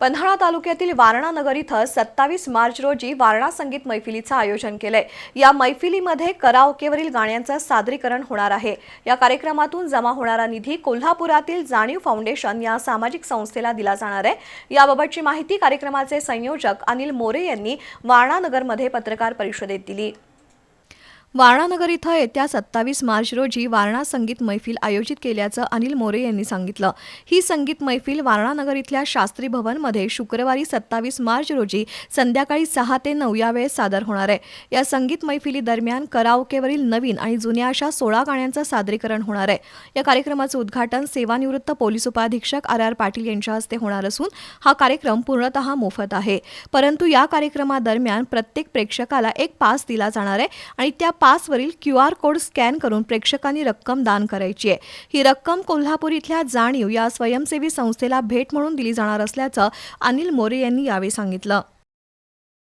पन्हाळा तालुक्यातील वारणा नगर इथं 27 मार्च रोजी वारणा संगीत मैफिलीचं आयोजन केलंय। या मैफिलीमध्ये कराओकेवरील गाण्यांचं सादरीकरण होणार आहे। या कार्यक्रमातून जमा होणारा निधी कोल्हापुरातील जाणीव फाउंडेशन या सामाजिक संस्थेला दिला जाणार आहे। याबाबतची माहिती कार्यक्रमाचे संयोजक अनिल मोरे यांनी वारणा नगरमध्ये पत्रकार परिषदेत दिली। वारणा नगर इथं येत्या 27 मार्च रोजी वारणा संगीत मैफिल आयोजित केल्याचं अनिल मोरे यांनी सांगितलं। ही संगीत मैफिल वारणा नगर इथल्या शास्त्री भवनमध्ये शुक्रवारी 27 मार्च रोजी संध्याकाळी 6 ते 9 या वेळेस सादर होणार आहे। या संगीत मैफिली दरम्यान कराओकेवरील नवीन आणि जुन्या अशा 16 गाण्यांचं सादरीकरण होणार आहे। या कार्यक्रमाचं उद्घाटन सेवानिवृत्त पोलीस उपाधीक्षक आर पाटील यांच्या हस्ते होणार असून हा कार्यक्रम पूर्णतः मोफत आहे। परंतु या कार्यक्रमादरम्यान प्रत्येक प्रेक्षकाला एक पास दिला जाणार आहे आणि त्या पासवरील QR कोड स्कॅन करून प्रेक्षकांनी रक्कम दान करायची आहे। ही रक्कम कोल्हापूर इथल्या जाणीव या स्वयंसेवी संस्थेला भेट म्हणून दिली जाणार असल्याचं अनिल मोरे यांनी यावेळी सांगितलं।